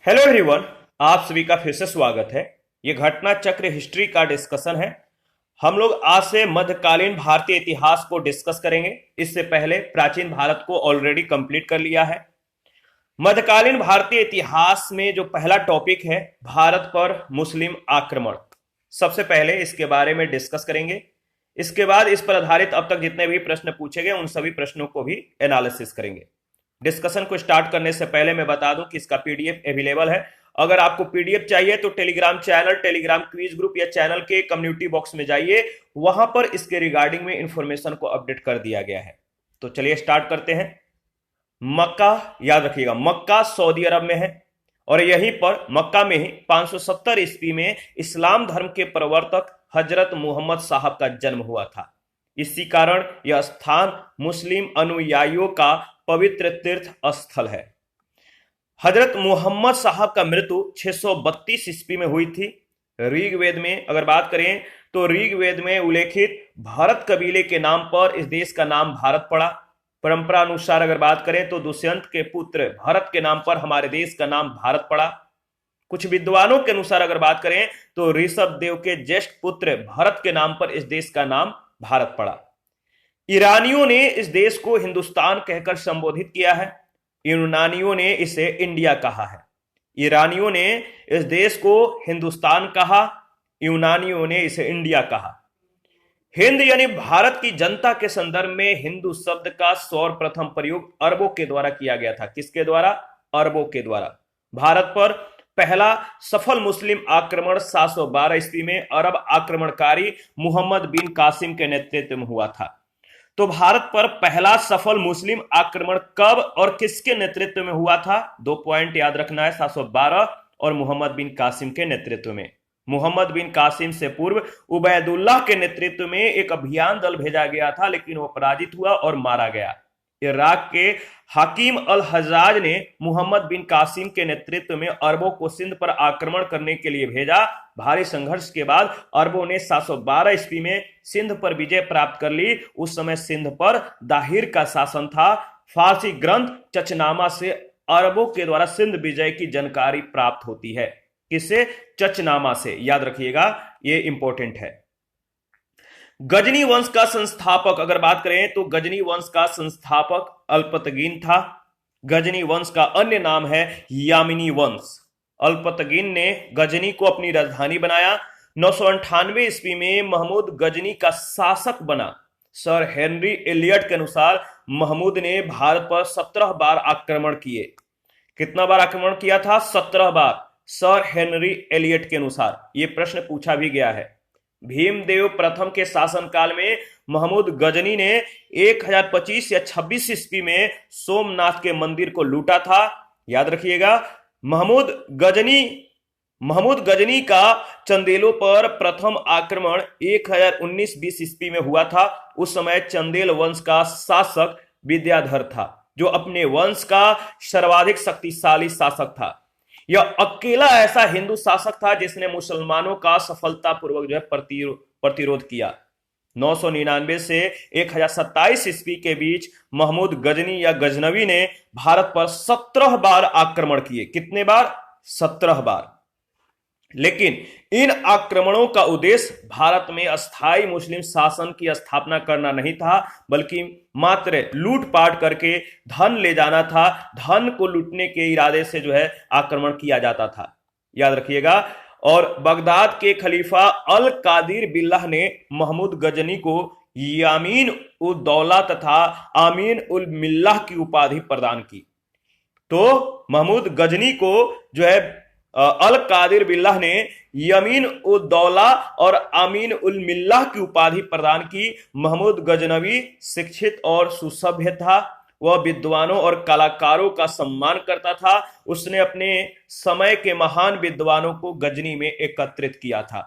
Hello everyone. आप सभी का फिर से स्वागत है। ये घटना चक्र हिस्ट्री का डिस्कशन है। हम लोग आज से मध्यकालीन भारतीय इतिहास को डिस्कस करेंगे। इससे पहले प्राचीन भारत को ऑलरेडी कंप्लीट कर लिया है। मध्यकालीन भारतीय इतिहास में जो पहला टॉपिक है, भारत पर मुस्लिम आक्रमण। सबसे पहले इसके बारे में डिस्कस करेंगे। इसके बाद इस पर आधारित अब तक जितने भी प्रश्न पूछे गए उन सभी प्रश्नों को भी एनालिसिस करेंगे। डिस्कशन को स्टार्ट करने से पहले मैं बता दूं कि इसका पीडीएफ अवेलेबल है। अगर आपको पीडीएफ चाहिए तो Telegram channel, Telegram quiz group या चैनल के कम्युनिटी बॉक्स में जाइए, वहां पर इसके रिगार्डिंग में इंफॉर्मेशन को अपडेट कर दिया गया है। तो चलिए स्टार्ट करते हैं। मक्का, याद रखिएगा मक्का सऊदी अरब में है और यहीं पर मक्का में ही 570 ईस्वी में इस्लाम धर्म के प्रवर्तक हजरत मोहम्मद साहब का जन्म हुआ था। इसी कारण यह स्थान मुस्लिम अनुयायियों का पवित्र तीर्थ स्थल है। हजरत मोहम्मद साहब का मृत्यु 632 ईस्वी में हुई थी। ऋग्वेद में अगर बात करें तो ऋग्वेद में उल्लेखित भरत कबीले के नाम पर इस देश का नाम भारत पड़ा। परंपरा अनुसार अगर बात करें तो दुष्यंत के पुत्र भरत के नाम पर हमारे देश का नाम भारत पड़ा। कुछ विद्वानों के अनुसार अगर बात करें तो ऋषभ देव के ज्येष्ठ पुत्र भरत के नाम पर इस देश का नाम भारत पड़ा। ईरानियों ने इस देश को हिंदुस्तान कहकर संबोधित किया है। यूनानियों ने इसे इंडिया कहा है। ईरानियों ने इस देश को हिंदुस्तान कहा, यूनानियों ने इसे इंडिया कहा। हिंद यानी भारत की जनता के संदर्भ में हिंदू शब्द का सर्वप्रथम प्रयोग अरबों के द्वारा किया गया था। किसके द्वारा? अरबों के द्वारा। भारत पर पहला सफल मुस्लिम आक्रमण 712 ईस्वी में अरब आक्रमणकारी मोहम्मद बिन कासिम के नेतृत्व में हुआ था। तो भारत पर पहला सफल मुस्लिम आक्रमण कब और किसके नेतृत्व में हुआ था? 2 पॉइंट याद रखना है, 712 और मोहम्मद बिन कासिम के नेतृत्व में। मोहम्मद बिन कासिम से पूर्व उबैदुल्लाह के नेतृत्व में एक अभियान दल भेजा गया था, लेकिन वह पराजित हुआ और मारा गया। इराक के हकीम अल हज्जाज ने मोहम्मद बिन कासिम के नेतृत्व में अरबों को सिंध पर आक्रमण करने के लिए भेजा। भारी संघर्ष के बाद अरबों ने 712 ईस्वी में सिंध पर विजय प्राप्त कर ली। उस समय सिंध पर दाहिर का शासन था। फारसी ग्रंथ चचनामा से अरबों के द्वारा सिंध विजय की जानकारी प्राप्त होती है। किससे? चचनामा से। याद रखिएगा, ये इंपॉर्टेंट है। गजनी वंश का संस्थापक अगर बात करें तो गजनी वंश का संस्थापक अल्पतगीन था। गजनी वंश का अन्य नाम है यामिनी वंश। अल्पतगीन ने गजनी को अपनी राजधानी बनाया। 998 ईस्वी में महमूद गजनी का शासक बना। सर हेनरी एलियट के अनुसार महमूद ने भारत पर 17 बार आक्रमण किए। कितना बार आक्रमण किया था? 17 बार, सर हेनरी एलियट के अनुसार। यह प्रश्न पूछा भी गया है। भीमदेव प्रथम के शासनकाल में महमूद गजनी ने 1025 या 26 ईस्वी में सोमनाथ के मंदिर को लूटा था। याद रखिएगा, महमूद गजनी का चंदेलों पर प्रथम आक्रमण 1019-20 ईस्वी में हुआ था। उस समय चंदेल वंश का शासक विद्याधर था, जो अपने वंश का सर्वाधिक शक्तिशाली शासक था। यह अकेला ऐसा हिंदू शासक था जिसने मुसलमानों का सफलतापूर्वक प्रतिरोध किया। 999 से 1027 ईस्वी के बीच महमूद गजनी या गजनवी ने भारत पर 17 बार आक्रमण किए। कितने बार? 17 बार। लेकिन इन आक्रमणों का उद्देश्य भारत में अस्थायी मुस्लिम शासन की स्थापना करना नहीं था, बल्कि मात्र लूटपाट करके धन ले जाना था। धन को लूटने के इरादे से आक्रमण किया जाता था। याद रखिएगा। और बगदाद के खलीफा अल कादिर बिल्लाह ने महमूद गजनी को यामीन उल दौला तथा आमीन उल मिल्लाह की उपाधि प्रदान की। तो महमूद गजनी को अल कादिर बिल्लाह ने यमीन उल दौला और आमीन उल मिल्लाह की उपाधि प्रदान की। महमूद गजनवी शिक्षित और सुसभ्य था। वह विद्वानों और कलाकारों का सम्मान करता था। उसने अपने समय के महान विद्वानों को गजनी में एकत्रित किया था।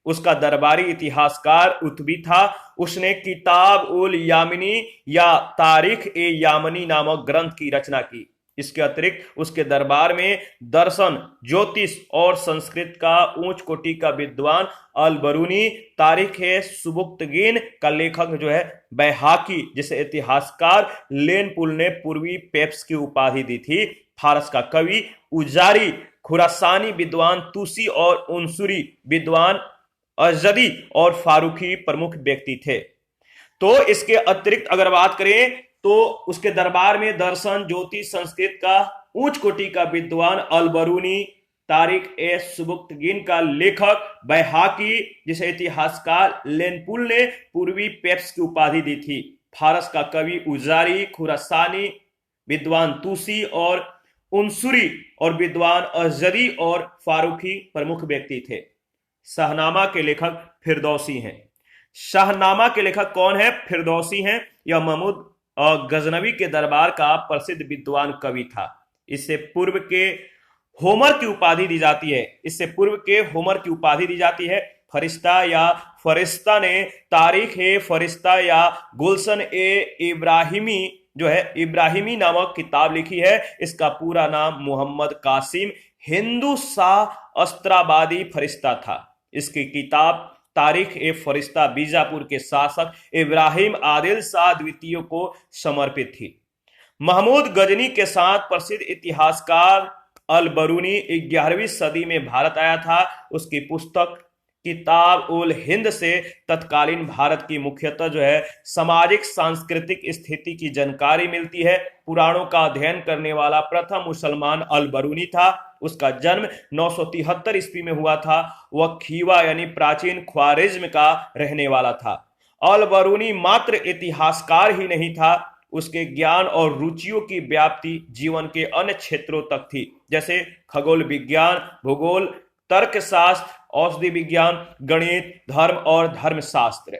उसका दरबारी इतिहासकार उत्बी था। उसने किताब उल यामिनी या तारीख ए यामनी नामक ग्रंथ की रचना की। इसके अतिरिक्त उसके दरबार में दर्शन, ज्योतिष और संस्कृत का उच्च कोटि का विद्वान अल बरूनी, तारीख सुबुक्तगीन का लेखक बैहाकी, जिसे इतिहासकार लेनपुल ने पूर्वी पेप्स की उपाधि दी थी, फारस का कवि उजारी खुरासानी विद्वान तुसी और उनसुरी विद्वान अजदी और फारूकी प्रमुख व्यक्ति थे। तो इसके अतिरिक्त अगर बात करें तो उसके दरबार में दर्शन, ज्योतिष, संस्कृत का उच्च कोटि का विद्वान अल-बरूनी, तारिक ए सुबुक्तगीन का लेखक बैहाकी, जिसे इतिहासकार लेनपुल ने पूर्वी पेप्स की उपाधि दी थी, फारस का कवि उजारी, खुरासानी विद्वान तुसी और उनसुरी और विद्वान अजदी और फारूकी प्रमुख व्यक्ति थे। शाहनामा के लेखक फिरदौसी हैं। शाहनामा के लेखक कौन है? फिरदौसी हैं। यह महमूद गजनवी के दरबार का प्रसिद्ध विद्वान कवि था। इससे पूर्व के होमर की उपाधि दी जाती है। इससे पूर्व के होमर की उपाधि दी जाती है। फरिश्ता या फरिश्ता ने तारीख ए फरिश्ता या गुलशन ए इब्राहिमी जो है इब्राहिमी नामक किताब लिखी है। इसका पूरा नाम मोहम्मद कासिम हिंदू शाह अस्त्राबादी फरिश्ता था। इसकी किताब तारीख ए फरिश्ता बीजापुर के शासक इब्राहिम आदिल शाह द्वितीय को समर्पित थी। महमूद गजनी के साथ प्रसिद्ध इतिहासकार अल-बरूनी 11वीं सदी में भारत आया था। उसकी पुस्तक किताब उल हिंद से तत्कालीन भारत की मुख्यतः जो है सामाजिक सांस्कृतिक स्थिति की जानकारी मिलती है। पुराणों का अध्ययन करने वाला प्रथम मुसलमान अल-बरूनी था। उसका जन्म 973 ईस्वी में हुआ था। वह खीवा यानी प्राचीन ख्वारिज्म का रहने वाला था। अल-बरूनी मात्र इतिहासकार ही नहीं था, उसके ज्ञान और रुचियों की व्याप्ति जीवन के अन्य क्षेत्रों तक थी, जैसे खगोल विज्ञान, भूगोल, तर्कशास्त्र, औषधि विज्ञान, गणित, धर्म और धर्मशास्त्र।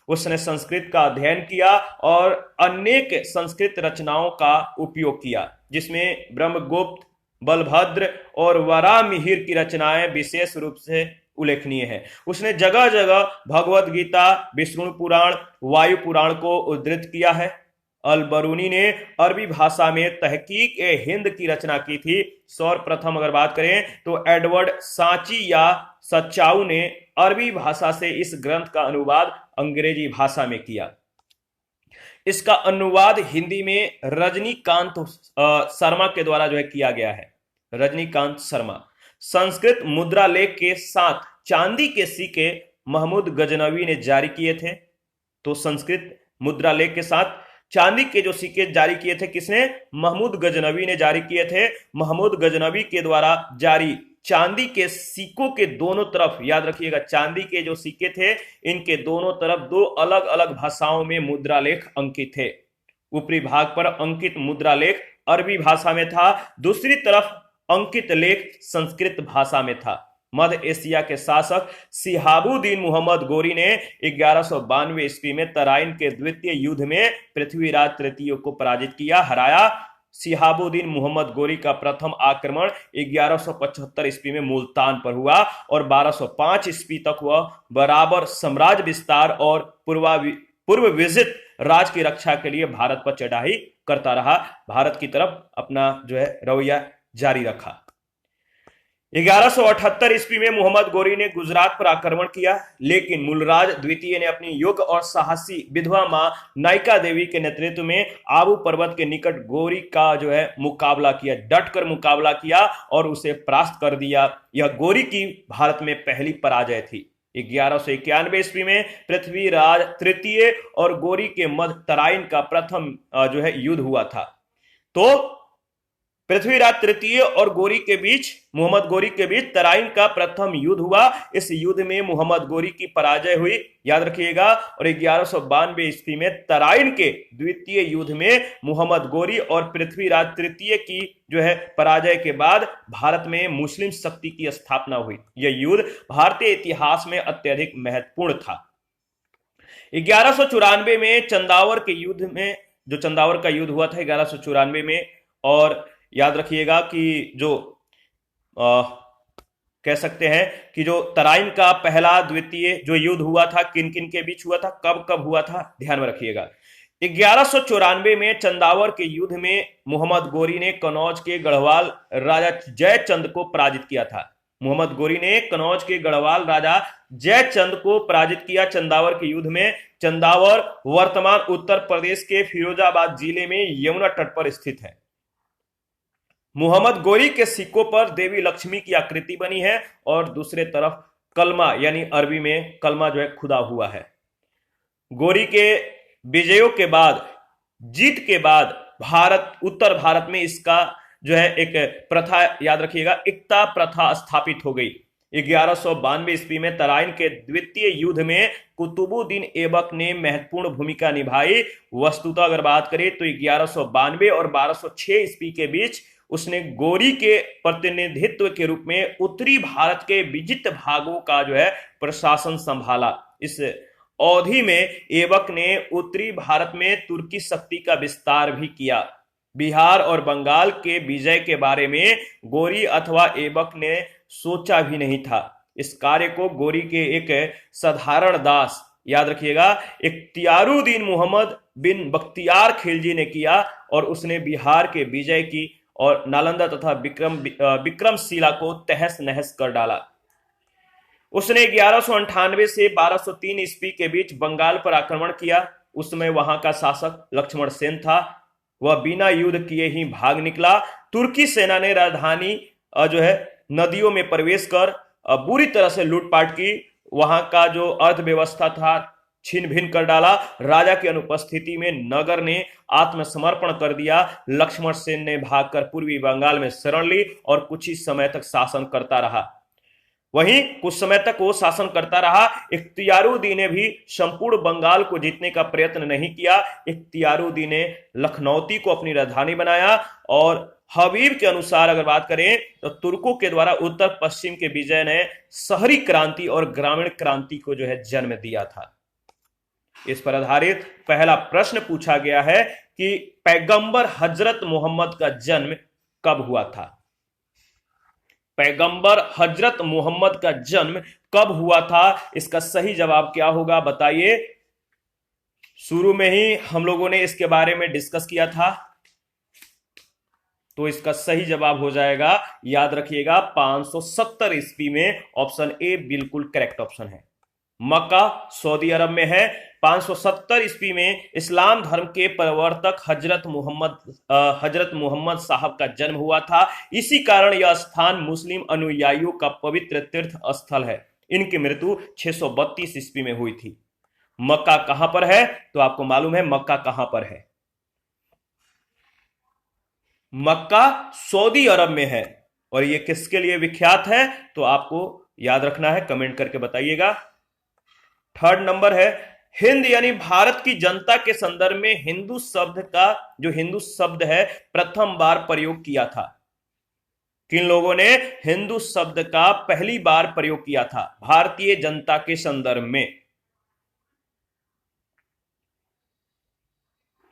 उसने संस्कृत का अध्ययन किया और अनेक संस्कृत रचनाओं का उपयोग किया, जिसमें ब्रह्मगुप्त, बलभद्र और वराहमिहिर की रचनाएं विशेष रूप से उल्लेखनीय है। उसने जगह जगह भगवत गीता, विष्णु पुराण, वायु पुराण को उद्धृत किया है। अल-बरूनी ने अरबी भाषा में तहकीक ए हिंद की रचना की थी। सर्वप्रथम अगर बात करें तो एडवर्ड सांची या सच्चाऊ ने अरबी भाषा से इस ग्रंथ का अनुवाद अंग्रेजी भाषा में किया। इसका अनुवाद हिंदी में रजनीकांत शर्मा के द्वारा जो है किया गया है। रजनीकांत शर्मा। संस्कृत मुद्रा लेख के साथ चांदी के सिक्के महमूद गजनवी ने जारी किए थे। तो संस्कृत मुद्रा लेख के साथ चांदी के जो सिक्के जारी किए थे किसने? महमूद गजनवी ने जारी किए थे। महमूद गजनवी के द्वारा जारी चांदी के सिक्कों के दोनों तरफ, याद रखिएगा, चांदी के जो सिक्के थे इनके दोनों तरफ दो अलग अलग भाषाओं में मुद्रा लेख अंकित थे। ऊपरी भाग पर अंकित मुद्रा लेख अरबी भाषा में था, दूसरी तरफ अंकित लेख संस्कृत भाषा में था। मध्य एशिया के शासक सिहाबुद्दीन मोहम्मद गोरी ने 1192 ईस्वी में तराइन के द्वितीय युद्ध में पृथ्वीराज तृतीय को पराजित किया, हराया। सिहाबुद्दीन मोहम्मद गोरी का प्रथम आक्रमण 1175 ईस्वी में मुल्तान पर हुआ और 1205 ईस्वी तक वह बराबर साम्राज्य विस्तार और पूर्व विजित राज की रक्षा के लिए भारत पर चढ़ाई करता रहा, भारत की तरफ अपना जो है रवैया जारी रखा। 1178 ईस्वी में मोहम्मद गोरी ने गुजरात पर आक्रमण किया, लेकिन मूलराज द्वितीय ने अपनी योग्य और साहसी विधवा मां नायिका देवी के नेतृत्व में आबू पर्वत के निकट गोरी का जो है मुकाबला किया, डटकर मुकाबला किया और उसे परास्त कर दिया। यह गोरी की भारत में पहली पराजय थी। 1191 ईस्वी में पृथ्वीराज तृतीय और गोरी के मध्य तराइन का प्रथम जो है युद्ध हुआ था। तो पृथ्वीराज तृतीय और मोहम्मद गोरी के बीच तराइन का प्रथम युद्ध हुआ। इस युद्ध में मोहम्मद गोरी की पराजय हुई, याद रखिएगा। और 1192 ईस्वी में तराइन के द्वितीय युद्ध में मोहम्मद गोरी और पृथ्वीराज तृतीय की जो है पराजय के बाद भारत में मुस्लिम शक्ति की स्थापना हुई। यह युद्ध भारतीय इतिहास में अत्यधिक महत्वपूर्ण था। 1194 में चंदावर के युद्ध में, जो चंदावर का युद्ध हुआ था 1194 में, और याद रखिएगा कि जो कह सकते हैं कि जो तराइन का पहला द्वितीय जो युद्ध हुआ था किन किन के बीच हुआ था, कब कब हुआ था, ध्यान में रखिएगा। 1194 में चंदावर के युद्ध में मोहम्मद गोरी ने कनौज के गढ़वाल राजा जयचंद को पराजित किया था। मोहम्मद गोरी ने कनौज के गढ़वाल राजा जयचंद को पराजित किया चंदावर के युद्ध में। चंदावर वर्तमान उत्तर प्रदेश के फिरोजाबाद जिले में यमुना तट पर स्थित है। मोहम्मद गोरी के सिक्कों पर देवी लक्ष्मी की आकृति बनी है और दूसरे तरफ कलमा यानी अरबी में कलमा जो है खुदा हुआ है। गोरी के विजयों के बाद, जीत के बाद भारत, उत्तर भारत में इसका जो है एक प्रथा, याद रखिएगा, इक्ता प्रथा स्थापित हो गई। 1192 ईस्वी में तराइन के द्वितीय युद्ध में कुतुबुद्दीन ऐबक ने महत्वपूर्ण भूमिका निभाई। वस्तुतः अगर बात करें तो 1192 और 1206 ईस्वी के बीच उसने गोरी के प्रतिनिधित्व के रूप में उत्तरी भारत के विजित भागों का जो है प्रशासन संभाला। इस अवधि में ऐबक ने उत्तरी भारत में तुर्की शक्ति का विस्तार भी किया। बिहार और बंगाल के विजय के बारे में गोरी अथवा ऐबक ने सोचा भी नहीं था। इस कार्य को गोरी के एक साधारण दास, याद रखिएगा, इख्तियारुद्दीन मोहम्मद बिन बख्तियार खिलजी ने किया और उसने बिहार के विजय की और नालंदा तथा विक्रमशिला को तहस नहस कर डाला। उसने 1198 से 1203 ईस्वी के बीच बंगाल पर आक्रमण किया। उस समय वहां का शासक लक्ष्मण सेन था। वह बिना युद्ध किए ही भाग निकला। तुर्की सेना ने राजधानी जो है नदियों में प्रवेश कर बुरी तरह से लूटपाट की। वहां का जो अर्थव्यवस्था था छिन्न भिन्न कर डाला। राजा की अनुपस्थिति में नगर ने आत्मसमर्पण कर दिया। लक्ष्मण सेन ने भागकर पूर्वी बंगाल में शरण ली और कुछ ही समय तक शासन करता रहा। वहीं कुछ समय तक वो शासन करता रहा। इख्तियारुद्दीन ने भी संपूर्ण बंगाल को जीतने का प्रयत्न नहीं किया। इख्तियारुद्दीन ने लखनौती को अपनी राजधानी बनाया और हबीब के अनुसार अगर बात करें तो तुर्कों के द्वारा उत्तर पश्चिम के विजय ने शहरी क्रांति और ग्रामीण क्रांति को जो है जन्म दिया था। इस पर आधारित पहला प्रश्न पूछा गया है कि पैगंबर हजरत मोहम्मद का जन्म कब हुआ था। पैगंबर हजरत मोहम्मद का जन्म कब हुआ था, इसका सही जवाब क्या होगा बताइए। शुरू में ही हम लोगों ने इसके बारे में डिस्कस किया था, तो इसका सही जवाब हो जाएगा, याद रखिएगा, 570 ईस्वी में। ऑप्शन ए बिल्कुल करेक्ट ऑप्शन है। मक्का सऊदी अरब में है। 570 ईस्वी में इस्लाम धर्म के प्रवर्तक हजरत मोहम्मद साहब का जन्म हुआ था। इसी कारण यह स्थान मुस्लिम अनुयायियों का पवित्र तीर्थ स्थल है। इनकी मृत्यु 632 ईस्वी में हुई थी। मक्का कहां पर है, तो आपको मालूम है मक्का कहां पर है। मक्का सऊदी अरब में है। और यह किसके लिए विख्यात है, तो आपको याद रखना है, कमेंट करके बताइएगा। थर्ड नंबर है, हिंद यानी भारत की जनता के संदर्भ में हिंदू शब्द का, जो हिंदू शब्द है, प्रथम बार प्रयोग किया था। किन लोगों ने हिंदू शब्द का पहली बार प्रयोग किया था भारतीय जनता के संदर्भ में।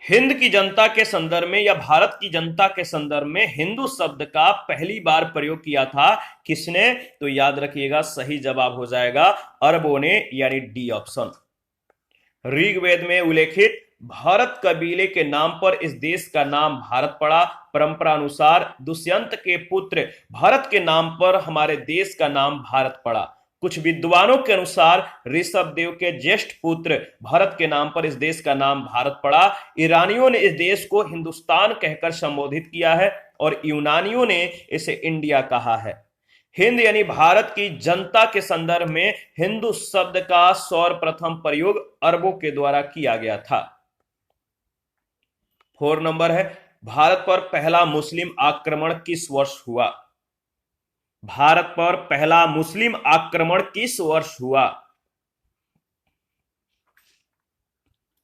हिंद की जनता के संदर्भ में या भारत की जनता के संदर्भ में हिंदू शब्द का पहली बार प्रयोग किया था किसने, तो याद रखिएगा, सही जवाब हो जाएगा अरबों ने, यानी डी ऑप्शन। ऋग्वेद में उल्लेखित भारत कबीले के नाम पर इस देश का नाम भारत पड़ा। परंपरा अनुसार दुष्यंत के पुत्र भरत के नाम पर हमारे देश का नाम भारत पड़ा। कुछ विद्वानों के अनुसार ऋषभ देव के ज्येष्ठ पुत्र भरत के नाम पर इस देश का नाम भारत पड़ा। ईरानियों ने इस देश को हिंदुस्तान कहकर संबोधित किया है और यूनानियों ने इसे इंडिया कहा है। हिंद यानी भारत की जनता के संदर्भ में हिंदू शब्द का सर्वप्रथम प्रयोग अरबों के द्वारा किया गया था। 4 नंबर है, भारत पर पहला मुस्लिम आक्रमण किस वर्ष हुआ। भारत पर पहला मुस्लिम आक्रमण किस वर्ष हुआ,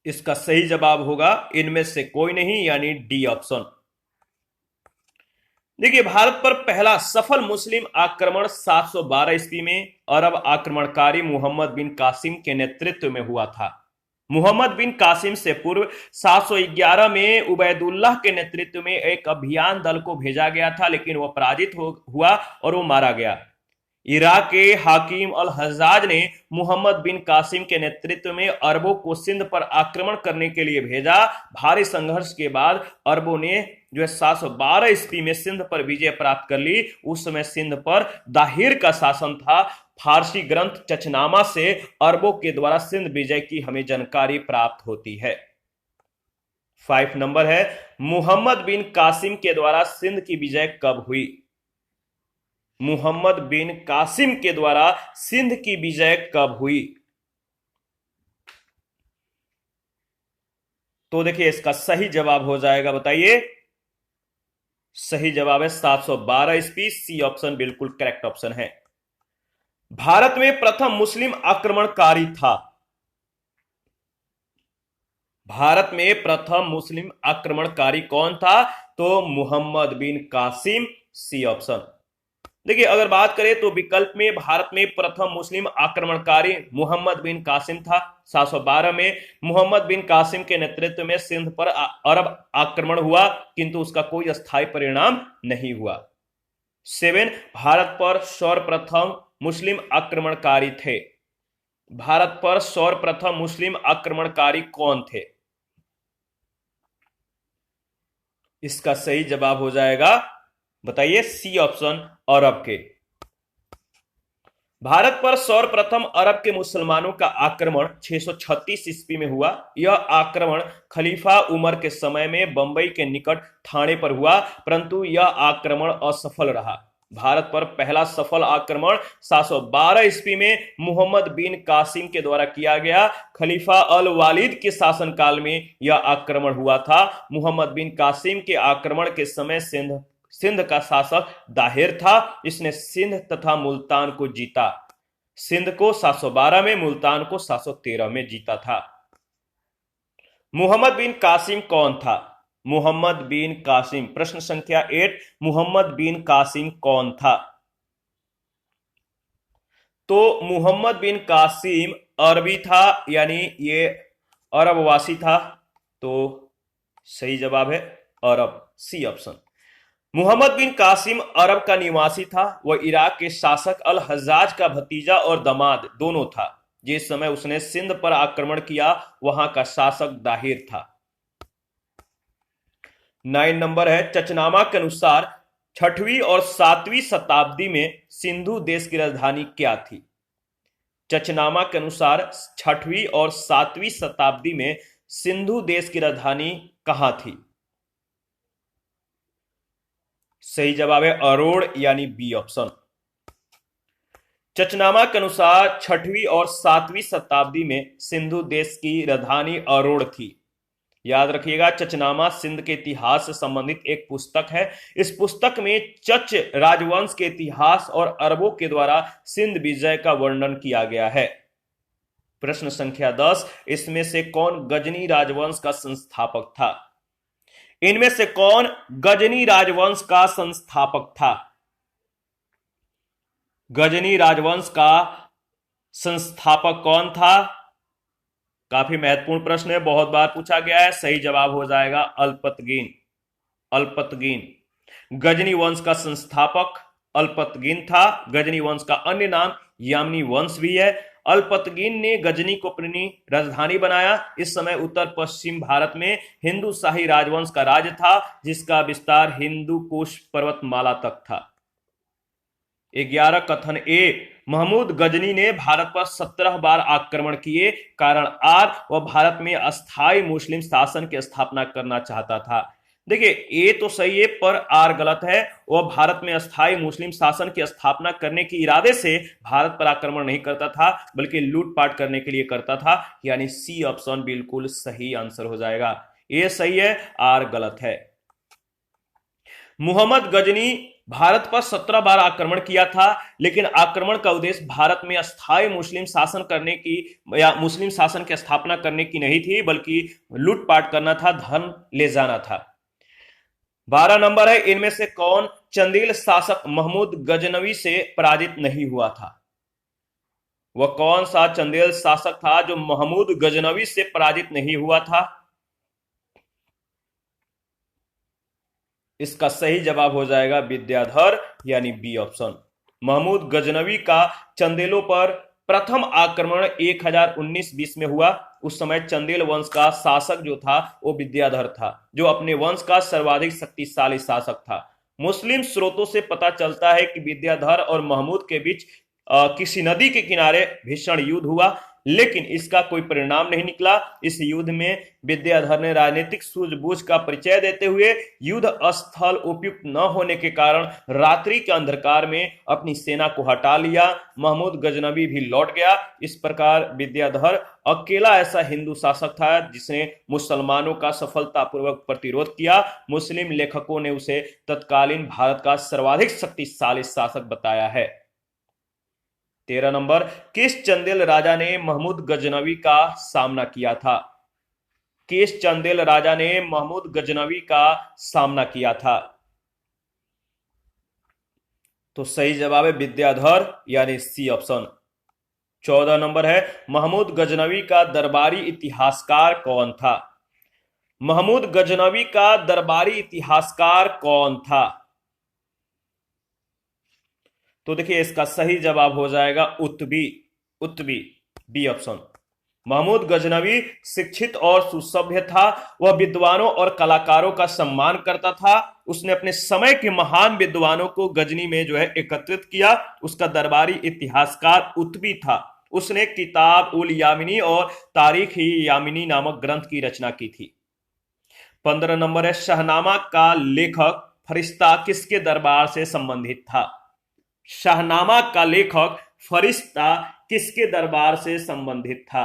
इसका सही जवाब होगा इनमें से कोई नहीं, यानी डी ऑप्शन। देखिए, भारत पर पहला सफल मुस्लिम आक्रमण 712 ईस्वी में अरब आक्रमणकारी मोहम्मद बिन कासिम के नेतृत्व में हुआ था। मोहम्मद बिन कासिम से पूर्व 711 में उबैदुल्लाह के नेतृत्व में एक अभियान दल को भेजा गया था, लेकिन वह पराजित हुआ और वो मारा गया। इराक के हाकिम अल हज्जाज ने मोहम्मद बिन कासिम के नेतृत्व में अरबों को सिंध पर आक्रमण करने के लिए भेजा। भारी संघर्ष के बाद अरबों ने जो है 712 ईस्वी में सिंध पर विजय प्राप्त कर ली। उस समय सिंध पर दाहिर का शासन था। फारसी ग्रंथ चचनामा से अरबों के द्वारा सिंध विजय की हमें जानकारी प्राप्त होती है। 5 नंबर है, मुहम्मद बिन कासिम के द्वारा सिंध की विजय कब हुई? मुहम्मद बिन कासिम के द्वारा सिंध की विजय कब हुई? तो देखिए इसका सही जवाब हो जाएगा, बताइए। सही जवाब है 712 ईस्वी, सी ऑप्शन बिल्कुल करेक्ट ऑप्शन है। भारत में प्रथम मुस्लिम आक्रमणकारी था। भारत में प्रथम मुस्लिम आक्रमणकारी कौन था? तो मुहम्मद बिन कासिम, सी ऑप्शन। देखिए अगर बात करें तो विकल्प में भारत में प्रथम मुस्लिम आक्रमणकारी मुहम्मद बिन कासिम था। 712 में मुहम्मद बिन कासिम के नेतृत्व में सिंध पर अरब आक्रमण हुआ, किंतु उसका कोई स्थायी परिणाम नहीं हुआ। 7, भारत पर सर्वप्रथम मुस्लिम आक्रमणकारी थे। भारत पर सर्वप्रथम मुस्लिम आक्रमणकारी कौन थे? इसका सही जवाब हो जाएगा, बताइए, सी ऑप्शन, अरब के। भारत पर सर्वप्रथम अरब के मुसलमानों का आक्रमण 636 ईस्वी में हुआ। यह आक्रमण खलीफा उमर के समय में बंबई के निकट थाने पर हुआ, परंतु यह आक्रमण असफल रहा। भारत पर पहला सफल आक्रमण 712 ईस्वी में मुहम्मद बिन कासिम के द्वारा किया गया। खलीफा अल वालिद के शासनकाल में यह आक्रमण हुआ था। मुहम्मद बिन कासिम के आक्रमण के समय सिंध का शासक दाहिर था। इसने सिंध तथा मुल्तान को जीता। सिंध को 712 में, मुल्तान को 713 में जीता था। मुहम्मद बिन कासिम कौन था? मुहम्मद बिन कासिम, प्रश्न संख्या 8, मुहम्मद बिन कासिम कौन था? तो मुहम्मद बिन कासिम अरबी था, यानी ये अरबवासी था। तो सही जवाब है अरब, सी ऑप्शन। मुहम्मद बिन कासिम अरब का निवासी था। वह इराक के शासक अल हज्जाज का भतीजा और दामाद दोनों था। जिस समय उसने सिंध पर आक्रमण किया, वहां का शासक दाहिर था। 9 नंबर है, चचनामा के अनुसार 6वीं और 7वीं शताब्दी में सिंधु देश की राजधानी क्या थी? चचनामा के अनुसार 6वीं और 7वीं शताब्दी में सिंधु देश की राजधानी कहां थी? सही जवाब है अरोड़, यानी बी ऑप्शन। चचनामा के अनुसार 6वीं और 7वीं शताब्दी में सिंधु देश की राजधानी अरोड़ थी। याद रखिएगा, चचनामा सिंध के इतिहास से संबंधित एक पुस्तक है। इस पुस्तक में चच राजवंश के इतिहास और अरबों के द्वारा सिंध विजय का वर्णन किया गया है। प्रश्न संख्या 10, इसमें से कौन गजनी राजवंश का संस्थापक था? इनमें से कौन गजनी राजवंश का संस्थापक था? गजनी राजवंश का संस्थापक कौन था? काफी महत्वपूर्ण प्रश्न है, बहुत बार पूछा गया है। सही जवाब हो जाएगा अल्पतगीन। अल्पतगीन गजनी वंश का संस्थापक अल्पतगीन था। गजनी वंश का अन्य नाम यामनी वंश भी है। अल्पतगीन ने गजनी को अपनी राजधानी बनाया। इस समय उत्तर पश्चिम भारत में हिंदू शाही राजवंश का राज था, जिसका विस्तार हिंदू कुश पर्वतमाला तक था। 11 कथन ए, महमूद गजनी ने भारत पर 17 बार आक्रमण किए। कारण आर, वह भारत में अस्थायी मुस्लिम शासन की स्थापना करना चाहता था। देखिए ए तो सही है, पर आर गलत है। वह भारत में अस्थायी मुस्लिम शासन की स्थापना करने के इरादे से भारत पर आक्रमण नहीं करता था, बल्कि लूटपाट करने के लिए करता था। यानी सी ऑप्शन बिल्कुल सही आंसर हो जाएगा। ए सही है, आर गलत है। मुहम्मद गजनी भारत पर 17 बार आक्रमण किया था, लेकिन आक्रमण का उद्देश्य भारत में अस्थायी मुस्लिम शासन करने की या मुस्लिम शासन की स्थापना करने की नहीं थी, बल्कि लूटपाट करना था, धन ले जाना था। 12 नंबर है, इनमें से कौन चंदेल शासक महमूद गजनवी से पराजित नहीं हुआ था? वह कौन सा चंदेल शासक था जो महमूद गजनवी से पराजित नहीं हुआ था? इसका सही जवाब हो जाएगा विद्याधर, यानी बी ऑप्शन। महमूद गजनवी का चंदेलों पर प्रथम आक्रमण 1019-20 में हुआ। उस समय चंदेल वंश का शासक जो था वो विद्याधर था, जो अपने वंश का सर्वाधिक शक्तिशाली शासक था। मुस्लिम स्रोतों से पता चलता है कि विद्याधर और महमूद के बीच किसी नदी के किनारे भीषण युद्ध हुआ। लेकिन इसका कोई परिणाम नहीं निकला। इस युद्ध में विद्याधर ने राजनीतिक सूझबूझ का परिचय देते हुए युद्ध स्थल उपयुक्त न होने के कारण रात्रि के अंधकार में अपनी सेना को हटा लिया। महमूद गजनवी भी लौट गया। इस प्रकार विद्याधर अकेला ऐसा हिंदू शासक था जिसने मुसलमानों का सफलतापूर्वक प्रतिरोध किया। मुस्लिम लेखकों ने उसे तत्कालीन भारत का सर्वाधिक शक्तिशाली शासक बताया है। 13 नंबर, किस चंदेल राजा ने महमूद गजनवी का सामना किया था? किस चंदेल राजा ने महमूद गजनवी का सामना किया था? तो सही जवाब है विद्याधर, यानी सी ऑप्शन। 14 नंबर है, महमूद गजनवी का दरबारी इतिहासकार कौन था? महमूद गजनवी का दरबारी इतिहासकार कौन था? तो देखिए इसका सही जवाब हो जाएगा उत्बी, उत्बी, बी ऑप्शन। महमूद गजनवी शिक्षित और सुसभ्य था। वह विद्वानों और कलाकारों का सम्मान करता था। उसने अपने समय के महान विद्वानों को गजनी में एकत्रित किया। उसका दरबारी इतिहासकार उत्बी था। उसने किताब उल यामिनी और तारीख ही यामिनी नामक ग्रंथ की रचना की थी। 15 नंबर है, शाहनामा का लेखक फरिश्ता किसके दरबार से संबंधित था? शाहनामा का लेखक फरिश्ता किसके दरबार से संबंधित था?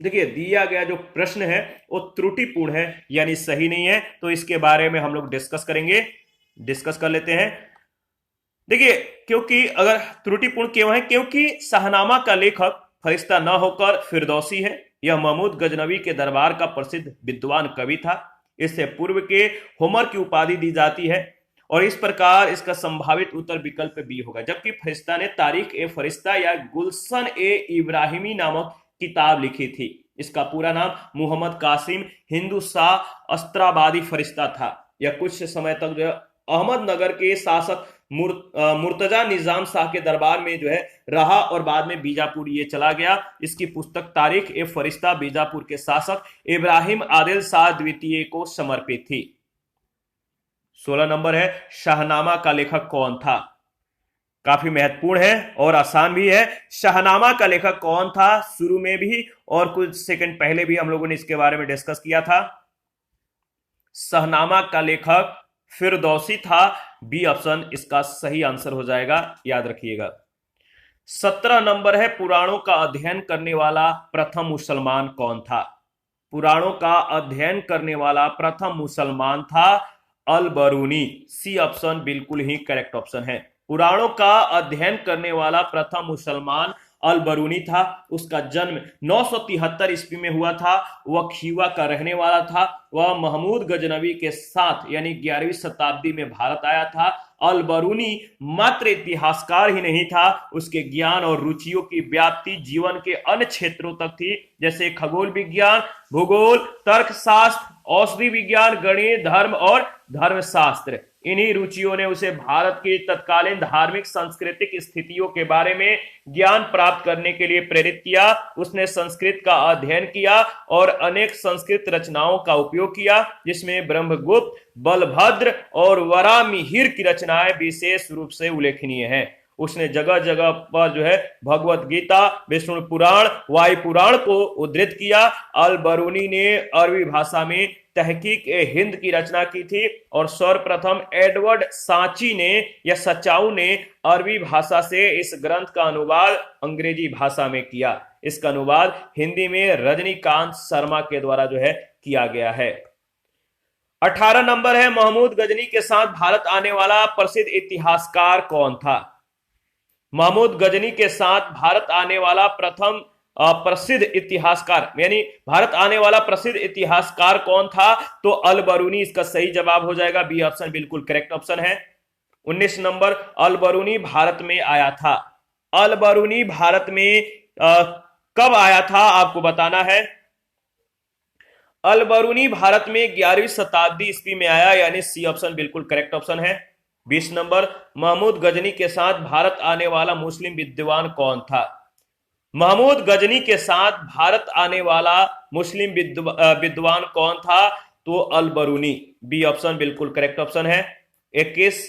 देखिए दिया गया जो प्रश्न है वो त्रुटिपूर्ण है, यानी सही नहीं है। तो इसके बारे में हम लोग डिस्कस करेंगे, डिस्कस कर लेते हैं। देखिए क्योंकि अगर त्रुटिपूर्ण क्यों है, क्योंकि शाहनामा का लेखक फरिश्ता न होकर फिरदौसी है। यह महमूद गजनवी के दरबार का प्रसिद्ध विद्वान कवि था। इससे पूर्व के होमर की उपाधि दी जाती है और इस प्रकार इसका संभावित उत्तर विकल्प बी होगा। जबकि फरिश्ता ने तारीख ए फरिश्ता या गुलशन ए इब्राहिमी नामक किताब लिखी थी। इसका पूरा नाम मुहम्मद कासिम हिंदू शाह अस्त्राबादी फरिश्ता था। यह कुछ समय तक अहमदनगर के शासक मुर्तजा निजाम शाह के दरबार में रहा और बाद में बीजापुर ये चला गया। इसकी पुस्तक तारीख ए फरिश्ता बीजापुर के शासक इब्राहिम आदिल शाह द्वितीय को समर्पित थी। 16 नंबर है, शाहनामा का लेखक कौन था? काफी महत्वपूर्ण है और आसान भी है। शाहनामा का लेखक कौन था? शुरू में भी और कुछ सेकंड पहले भी हम लोगों ने इसके बारे में डिस्कस किया था। शाहनामा का लेखक फिरदौसी था। बी ऑप्शन इसका सही आंसर हो जाएगा, याद रखिएगा। 17 नंबर है, पुराणों का अध्ययन करने वाला प्रथम मुसलमान कौन था? पुराणों का अध्ययन करने वाला प्रथम मुसलमान था अल बरूनी। सी ऑप्शन बिल्कुल ही करेक्ट ऑप्शन है। पुराणों का अध्ययन करने वाला प्रथम मुसलमान अल बरूनी था। उसका जन्म 973 ईस्वी में हुआ था। वह खीवा का रहने वाला था। वह महमूद गजनवी के साथ यानी 11वीं शताब्दी में भारत आया था। अल बरूनी मात्र इतिहासकार ही नहीं था, उसके ज्ञान और रुचियों की व्याप्ति जीवन के अन्य क्षेत्रों तक थी, जैसे खगोल विज्ञान, भूगोल, तर्कशास्त्र, औषधि विज्ञान, गणित, धर्म और धर्मशास्त्र। इन्हीं रुचियों ने उसे भारत की तत्कालीन धार्मिक सांस्कृतिक स्थितियों के बारे में ज्ञान प्राप्त करने के लिए प्रेरित किया। उसने संस्कृत का अध्ययन किया और अनेक संस्कृत रचनाओं का उपयोग किया, जिसमें ब्रह्मगुप्त, बलभद्र और वरामिहिर की रचनाएं विशेष रूप से उल्लेखनीय हैं। उसने जगह जगह पर भगवत गीता, विष्णु पुराण, वायु पुराण को उद्धृत किया। अल बरूनी ने अरबी भाषा में तहकीक ए हिंद की रचना की थी और सर्वप्रथम एडवर्ड सांची ने या सचाऊ ने अरबी भाषा से इस ग्रंथ का अनुवाद अंग्रेजी भाषा में किया। इसका अनुवाद हिंदी में रजनीकांत शर्मा के द्वारा किया गया है। 18 नंबर है, महमूद गजनी के साथ भारत आने वाला प्रसिद्ध इतिहासकार कौन था? महमूद गजनी के साथ भारत आने वाला प्रथम प्रसिद्ध इतिहासकार यानी भारत आने वाला प्रसिद्ध इतिहासकार कौन था? तो अल बरूनी इसका सही जवाब हो जाएगा। बी ऑप्शन बिल्कुल करेक्ट ऑप्शन है। 19 नंबर, अल बरूनी भारत में आया था। अल बरूनी भारत में कब आया था आपको बताना है। अल बरूनी भारत में 11वीं शताब्दी ईस्वी में आया, यानी सी ऑप्शन बिल्कुल करेक्ट ऑप्शन है। 20 नंबर, महमूद गजनी के साथ भारत आने वाला मुस्लिम विद्वान कौन था? महमूद गजनी के साथ भारत आने वाला मुस्लिम विद्वान कौन था? तो अल बरूनी। बी ऑप्शन बिल्कुल करेक्ट ऑप्शन है। 21,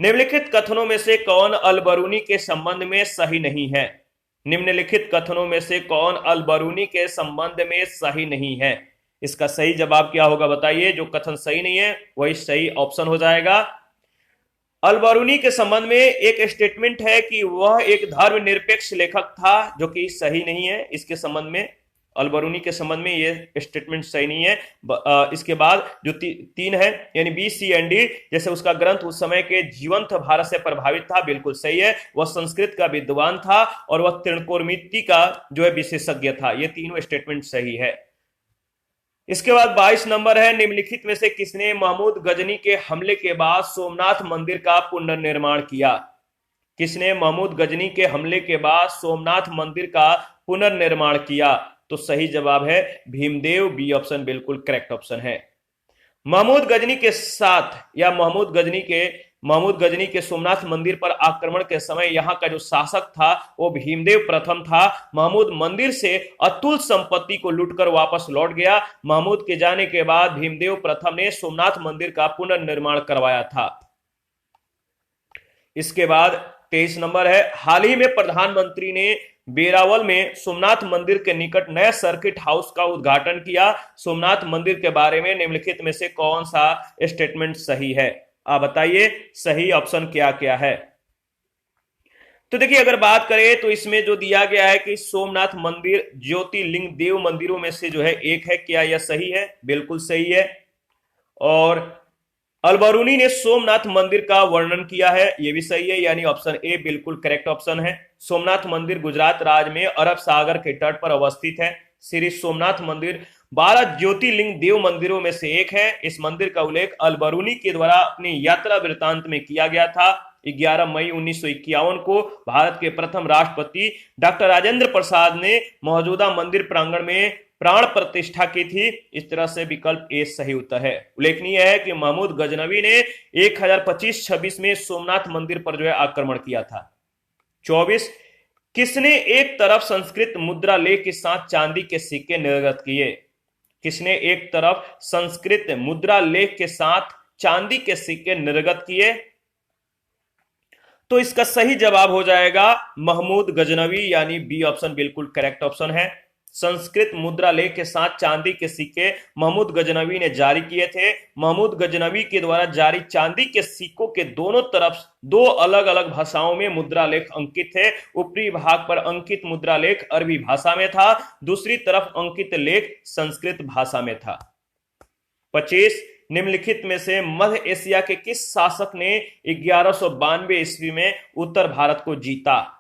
निम्नलिखित कथनों में से कौन अल-बरूनी के संबंध में सही नहीं है? निम्नलिखित कथनों में से कौन अल-बरूनी के संबंध में सही नहीं है? इसका सही जवाब क्या होगा बताइए। जो कथन सही नहीं है वही सही ऑप्शन हो जाएगा। अल-बरूनी के संबंध में एक स्टेटमेंट है कि वह एक धर्मनिरपेक्ष लेखक था, जो कि सही नहीं है। इसके संबंध में अल-बरूनी के संबंध में ये स्टेटमेंट सही नहीं है। इसके बाद जो तीन है यानी बी, सी एंड डी, जैसे उसका ग्रंथ उस समय के जीवंत भारत से प्रभावित था, बिल्कुल सही है। वह संस्कृत का विद्वान था और वह त्रिकोणमिति का जो है विशेषज्ञ था। ये तीनों स्टेटमेंट सही है। इसके बाद 22 नंबर है, निम्नलिखित में से किसने महमूद गजनी के हमले के बाद सोमनाथ मंदिर का पुनर्निर्माण किया? किसने महमूद गजनी के हमले के बाद सोमनाथ मंदिर का पुनर्निर्माण किया? तो सही जवाब है भीमदेव। बी ऑप्शन बिल्कुल करेक्ट ऑप्शन है। महमूद गजनी के साथ या महमूद गजनी के सोमनाथ मंदिर पर आक्रमण के समय यहां का जो शासक था वो भीमदेव प्रथम था। महमूद मंदिर से अतुल संपत्ति को लूटकर वापस लौट गया। महमूद के जाने के बाद भीमदेव प्रथम ने सोमनाथ मंदिर का पुनर्निर्माण करवाया था। इसके बाद 23 नंबर है, हाल ही में प्रधानमंत्री ने बेरावल में सोमनाथ मंदिर के निकट नए सर्किट हाउस का उद्घाटन किया। सोमनाथ मंदिर के बारे में निम्नलिखित में से कौन सा स्टेटमेंट सही है? आप बताइए सही ऑप्शन क्या क्या है। तो देखिए, अगर बात करें तो इसमें जो दिया गया है कि सोमनाथ मंदिर ज्योतिर्लिंग देव मंदिरों में से जो है एक है, क्या यह सही है? बिल्कुल सही है। और अल-बरूनी ने सोमनाथ मंदिर का वर्णन किया है, यह भी सही है, यानी ऑप्शन ए बिल्कुल करेक्ट ऑप्शन है। सोमनाथ मंदिर गुजरात राज्य में अरब सागर के तट पर अवस्थित है। श्री सोमनाथ मंदिर 12 ज्योतिर्लिंग देव मंदिरों में से एक है। इस मंदिर का उल्लेख अल-बरूनी के द्वारा अपनी यात्रा वृत्तांत में किया गया था। 11 मई 1951 को भारत के प्रथम राष्ट्रपति डॉक्टर राजेंद्र प्रसाद ने मौजूदा मंदिर प्रांगण में प्राण प्रतिष्ठा की थी। इस तरह से विकल्प ए सही उत्तर है। उल्लेखनीय है कि महमूद गजनवी ने 1025-26 में सोमनाथ मंदिर पर जो है आक्रमण किया था। 24, किसने एक तरफ संस्कृत मुद्रा लेख के साथ चांदी के सिक्के निर्गत किए? किसने एक तरफ संस्कृत मुद्रा लेख के साथ चांदी के सिक्के निर्गत किए? तो इसका सही जवाब हो जाएगा महमूद गजनवी, यानी बी ऑप्शन बिल्कुल करेक्ट ऑप्शन है। संस्कृत मुद्रा लेख के साथ चांदी के सिक्के महमूद गजनवी ने जारी किए थे। महमूद गजनवी के द्वारा जारी चांदी के सिक्कों के दोनों तरफ दो अलग अलग भाषाओं में मुद्रा लेख अंकित थे। ऊपरी भाग पर अंकित मुद्रा लेख अरबी भाषा में था, दूसरी तरफ अंकित लेख संस्कृत भाषा में था। 25, निम्नलिखित में से मध्य एशिया के किस शासक ने 1192 ईस्वी में उत्तर भारत को जीता?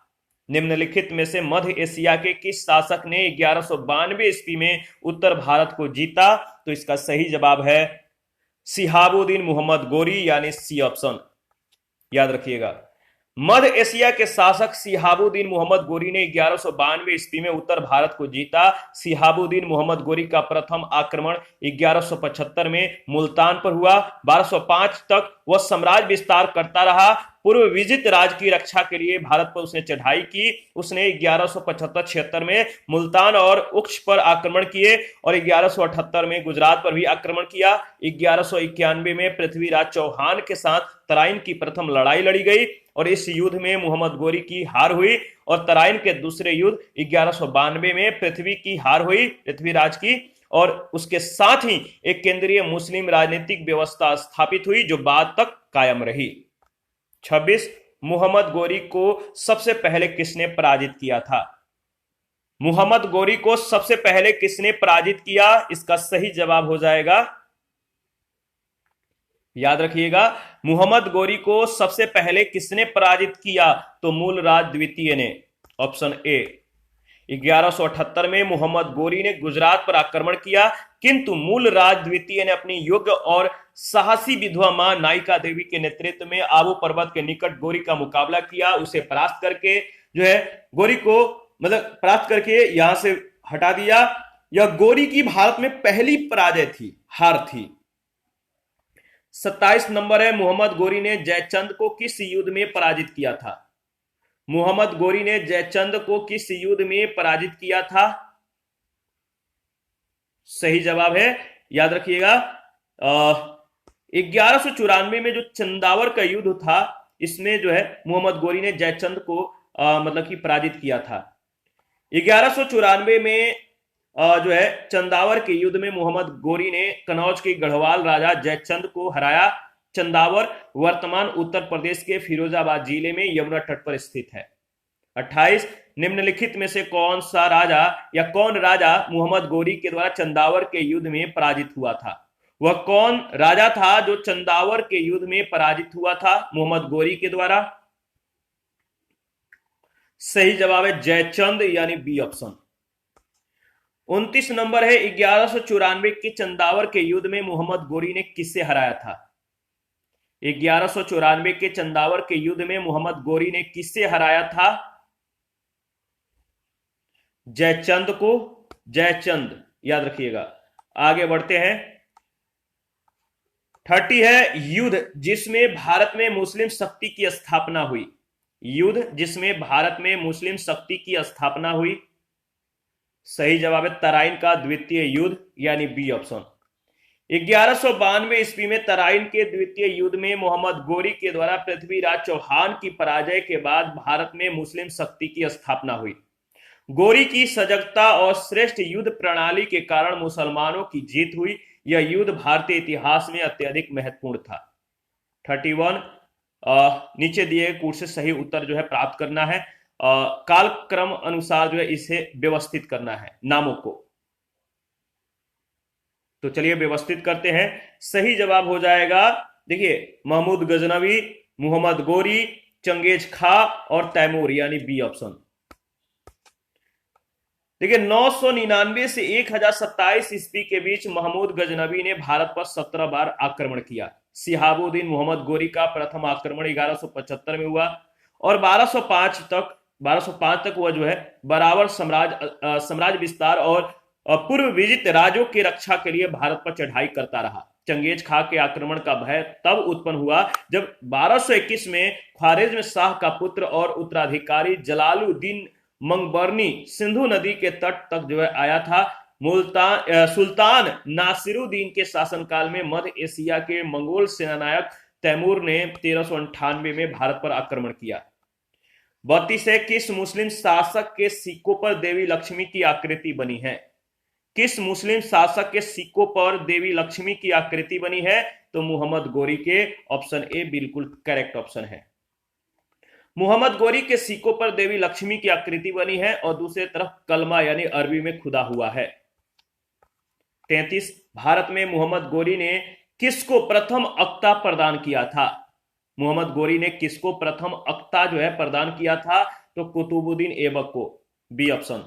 निम्नलिखित में से मध्य एशिया के किस शासक ने 1192 ईस्वी में उत्तर भारत को जीता? तो इसका सही जवाब है शिहाबुद्दीन मोहम्मद गोरी, यानी सी ऑप्शन। याद रखिएगा, मध्य एशिया के शासक शिहाबुद्दीन मोहम्मद गोरी ने 1192 ईस्वी में उत्तर भारत को जीता। शिहाबुद्दीन मोहम्मद गोरी का प्रथम आक्रमण 1175 में मुल्तान पर हुआ। 1205 तक वह साम्राज्य विस्तार करता रहा। पूर्व विजित राज की रक्षा के लिए भारत पर उसने चढ़ाई की। उसने 1175-76 में मुल्तान और उक्ष पर आक्रमण किए और 1178 में गुजरात पर भी आक्रमण किया। 1191 में पृथ्वीराज चौहान के साथ तराइन की प्रथम लड़ाई लड़ी गई और इस युद्ध में मोहम्मद गोरी की हार हुई। और तराइन के दूसरे युद्ध 1192 में पृथ्वी की हार हुई, पृथ्वीराज की, और उसके साथ ही एक केंद्रीय मुस्लिम राजनीतिक व्यवस्था स्थापित हुई जो बाद तक कायम रही। 26, मोहम्मद गोरी को सबसे पहले किसने पराजित किया था? मोहम्मद गोरी को सबसे पहले किसने पराजित किया? इसका सही जवाब हो जाएगा, याद रखिएगा, मोहम्मद गोरी को सबसे पहले किसने पराजित किया? तो मूलराज द्वितीय ने, ऑप्शन ए। 1178 में मोहम्मद गोरी ने गुजरात पर आक्रमण किया, किंतु मूलराज द्वितीय ने अपनी योग्य और साहसी विधवा मां नायिका देवी के नेतृत्व में आबू पर्वत के निकट गोरी का मुकाबला किया। उसे परास्त करके जो है गोरी को परास्त करके यहां से हटा दिया। यह गोरी की भारत में पहली पराजय थी, हार थी। 27 नंबर है, मोहम्मद गोरी ने जयचंद को किस युद्ध में पराजित किया था? मोहम्मद गोरी ने जयचंद को किस युद्ध में पराजित किया था? सही जवाब है, याद रखिएगा, 1194 में जो चंदावर का युद्ध था, इसमें जो है मोहम्मद गोरी ने जयचंद को मतलब कि पराजित किया था। 1194 में जो है चंदावर के युद्ध में मोहम्मद गोरी ने कनौज के गढ़वाल राजा जयचंद को हराया। चंदावर वर्तमान उत्तर प्रदेश के फिरोजाबाद जिले में यमुना तट पर स्थित है। 28 निम्नलिखित में से कौन सा राजा या कौन राजा मोहम्मद गोरी के द्वारा चंदावर के युद्ध में पराजित हुआ था? वह कौन राजा था जो चंदावर के युद्ध में पराजित हुआ था मोहम्मद गोरी के द्वारा? सही जवाब है जयचंद, यानी बी ऑप्शन। 29 नंबर है 1194 के चंदावर के युद्ध में मोहम्मद गोरी ने किससे हराया था? 1194 के चंदावर के युद्ध में मोहम्मद गोरी ने किससे हराया था? जयचंद को। जयचंद याद रखिएगा। आगे बढ़ते हैं। 30 है युद्ध जिसमें भारत में मुस्लिम शक्ति की स्थापना हुई। युद्ध जिसमें भारत में मुस्लिम शक्ति की स्थापना हुई। सही जवाब है तराइन का द्वितीय युद्ध, यानी बी ऑप्शन। 1192 ईस्वी में तराइन के द्वितीय युद्ध में मोहम्मद गोरी के द्वारा पृथ्वीराज चौहान की पराजय के बाद भारत में मुस्लिम शक्ति की स्थापना हुई। गोरी की सजगता और श्रेष्ठ युद्ध प्रणाली के कारण मुसलमानों की जीत हुई। यह युद्ध भारतीय इतिहास में अत्यधिक महत्वपूर्ण था। 31 नीचे दिए कोड से सही उत्तर जो है प्राप्त करना है। कालक्रम अनुसार जो है इसे व्यवस्थित करना है नामों को। तो चलिए व्यवस्थित करते हैं। सही जवाब हो जाएगा, देखिए, महमूद गजनवी, मोहम्मद गोरी, चंगेज खा और तैमूर, यानी बी ऑप्शन। देखिए 999 से 1027 ईस्वी के बीच महमूद गजनवी ने भारत पर 17 बार आक्रमण किया। सिहाबुद्दीन मोहम्मद गोरी का प्रथम आक्रमण 1175 में हुआ और 1205 तक वह जो है बराबर साम्राज्य विस्तार और पूर्व विजित राज्यों की रक्षा के लिए भारत पर चढ़ाई करता रहा। चंगेज खा के आक्रमण का भय तब उत्पन्न हुआ जब 1221 में ख्वारिज्म शाह का पुत्र और उत्तराधिकारी जलालुद्दीन मंगबरनी सिंधु नदी के तट तक जो है आया था। सुल्तान नासिरुद्दीन के शासनकाल में मध्य एशिया के मंगोल सेनानायक तैमूर ने 1398 में भारत पर आक्रमण किया। 32 है किस मुस्लिम शासक के सिक्कों पर देवी लक्ष्मी की आकृति बनी है? किस मुस्लिम शासक के सिक्कों पर देवी लक्ष्मी की आकृति बनी है? तो मोहम्मद गोरी के। ऑप्शन ए बिल्कुल करेक्ट ऑप्शन है। मोहम्मद गोरी के सिक्कों पर देवी लक्ष्मी की आकृति बनी है और दूसरी तरफ कलमा यानी अरबी में खुदा हुआ है। 33 भारत में मोहम्मद गोरी ने किसको प्रथम अक्ता प्रदान किया था? मोहम्मद गोरी ने किसको प्रथम अक्ता जो है प्रदान किया था? तो कुतुबुद्दीन ऐबक को, बी ऑप्शन।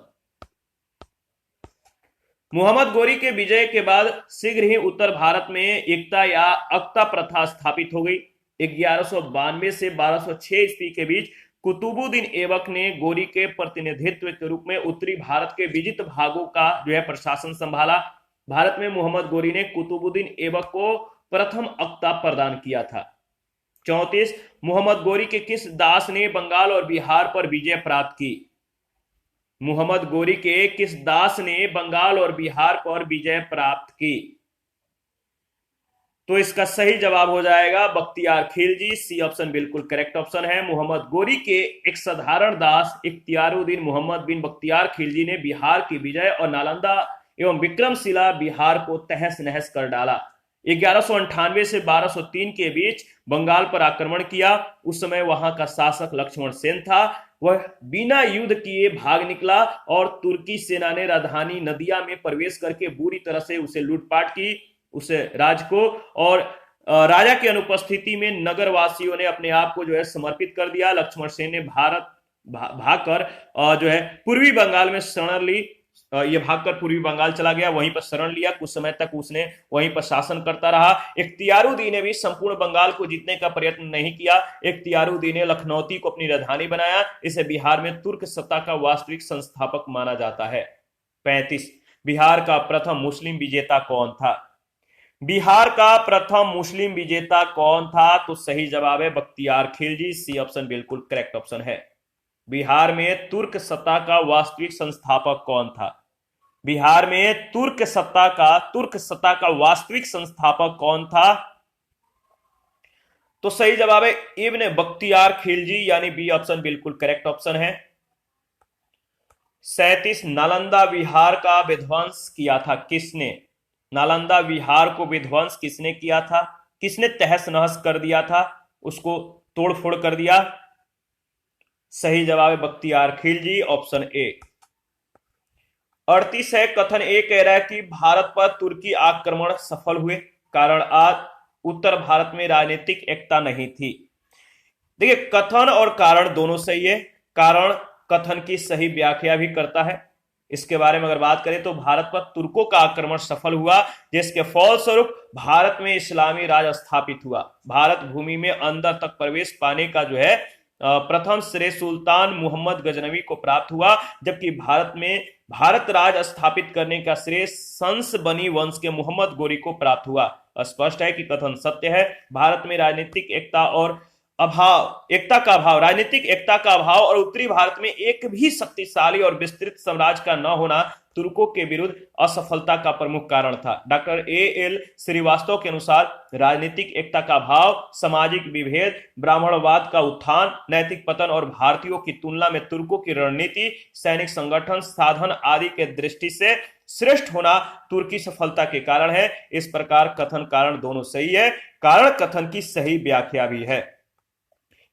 मोहम्मद गोरी के विजय के बाद शीघ्र ही उत्तर भारत में एकता या अक्ता प्रथा स्थापित हो गई। 1192 से 1206 ईस्वी के बीच कुतुबुद्दीन ऐबक ने गोरी के प्रतिनिधित्व के रूप में उत्तरी भारत के विजित भागों का जो है प्रशासन संभाला। भारत में मोहम्मद गोरी ने कुतुबुद्दीन ऐबक को प्रथम अक्ता प्रदान किया था। 34 मोहम्मद गोरी के किस दास ने बंगाल और बिहार पर विजय प्राप्त की? मोहम्मद गोरी के किस दास ने बंगाल और बिहार पर विजय प्राप्त की? तो इसका सही जवाब हो जाएगा बख्तियार खिलजी, सी ऑप्शन बिल्कुल करेक्ट ऑप्शन है। मोहम्मद गोरी के एक साधारण दास इख्तियारुद्दीन मोहम्मद बिन बख्तियार खिलजी ने बिहार की विजय और नालंदा एवं विक्रमशिला बिहार को तहस नहस कर डाला। 1198 से 1203 के बीच बंगाल पर आक्रमण किया। उस समय वहां का शासक लक्ष्मण सेन था। वह बिना युद्ध किए भाग निकला और तुर्की सेना ने राजधानी नदिया में प्रवेश करके बुरी तरह से उसे लूटपाट की, उसे राज को, और राजा की अनुपस्थिति में नगर वासियों ने अपने आप को जो है समर्पित कर दिया। लक्ष्मण सेन ने भागकर जो है पूर्वी बंगाल में शरण ली। ये भागकर पूर्वी बंगाल चला गया, वहीं पर शरण लिया। कुछ समय तक उसने वहीं पर शासन करता रहा। इख्तियारुद्दीन ने भी संपूर्ण बंगाल को जीतने का प्रयत्न नहीं किया। इख्तियारुद्दीन ने लखनौती को अपनी राजधानी बनाया। इसे बिहार में तुर्क सत्ता का वास्तविक संस्थापक माना जाता है। 35 बिहार का प्रथम मुस्लिम विजेता कौन था? बिहार का प्रथम मुस्लिम विजेता कौन था? तो सही जवाब है बख्तियार खिलजी, सी ऑप्शन बिल्कुल करेक्ट ऑप्शन है। बिहार में तुर्क सत्ता का वास्तविक संस्थापक कौन था? बिहार में तुर्क सत्ता का वास्तविक संस्थापक कौन था? तो सही जवाब है इब्न बख्तियार खिलजी, यानी बी ऑप्शन बिल्कुल करेक्ट ऑप्शन है। 37 नालंदा विहार का विध्वंस किया था किसने? नालंदा विहार को विध्वंस किसने किया था? किसने तहस नहस कर दिया था, उसको तोड़ फोड़ कर दिया? सही जवाब है बख्तियार खिलजी, ऑप्शन ए। 38 है, कथन ए कह रहा है कि भारत पर तुर्की आक्रमण सफल हुए, कारण आज उत्तर भारत में राजनीतिक एकता नहीं थी। देखिए, कथन और कारण दोनों सही है। कारण कथन की सही व्याख्या भी करता है। इसके बारे में अगर बात करें तो भारत पर तुर्कों का आक्रमण सफल हुआ, जिसके फलस्वरूप भारत में इस्लामी राज स्थापित हुआ। भारत भूमि में अंदर तक प्रवेश पाने का जो है प्रथम श्रेय सुल्तान मोहम्मद गजनवी को प्राप्त हुआ, जबकि भारत में भारत राज स्थापित करने का श्रेय संस बनी वंश के मोहम्मद गोरी को प्राप्त हुआ। स्पष्ट है कि कथन सत्य है। भारत में राजनीतिक एकता का अभाव, राजनीतिक एकता का अभाव और उत्तरी भारत में एक भी शक्तिशाली और विस्तृत साम्राज्य का न होना तुर्कों के विरुद्ध असफलता का प्रमुख कारण था। Doctor AL. श्रीवास्तव के अनुसार राजनीतिक एकता का अभाव, सामाजिक विभेद, ब्राह्मणवाद का उत्थान, नैतिक पतन और भारतीयों की तुलना में तुर्कों की रणनीति, सैनिक संगठन, साधन आदि के दृष्टि से श्रेष्ठ होना तुर्की सफलता के कारण है। इस प्रकार कथन कारण दोनों सही है। कारण कथन की सही व्याख्या भी है।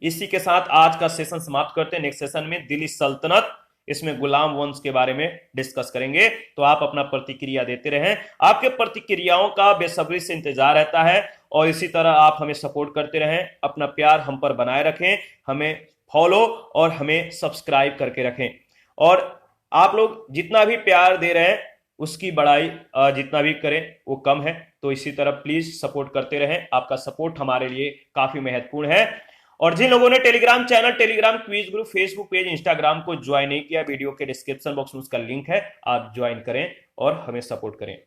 इसी के साथ आज का सेशन समाप्त करते हैं। नेक्स्ट सेशन में दिल्ली सल्तनत, इसमें गुलाम वंश के बारे में डिस्कस करेंगे। तो आप अपना प्रतिक्रिया देते रहें। आपके प्रतिक्रियाओं का बेसब्री से इंतजार रहता है और इसी तरह आप हमें सपोर्ट करते रहें। अपना प्यार हम पर बनाए रखें, हमें फॉलो और हमें सब्सक्राइब करके रखें। और आप लोग जितना भी प्यार दे रहे हैं उसकी बड़ाई जितना भी करें वो कम है। तो इसी तरह प्लीज सपोर्ट करते रहें। आपका सपोर्ट हमारे लिए काफी महत्वपूर्ण है। और जिन लोगों ने Telegram channel, Telegram quiz group, Facebook page, Instagram को ज्वाइन नहीं किया, वीडियो के डिस्क्रिप्शन बॉक्स में उसका लिंक है, आप ज्वाइन करें और हमें सपोर्ट करें।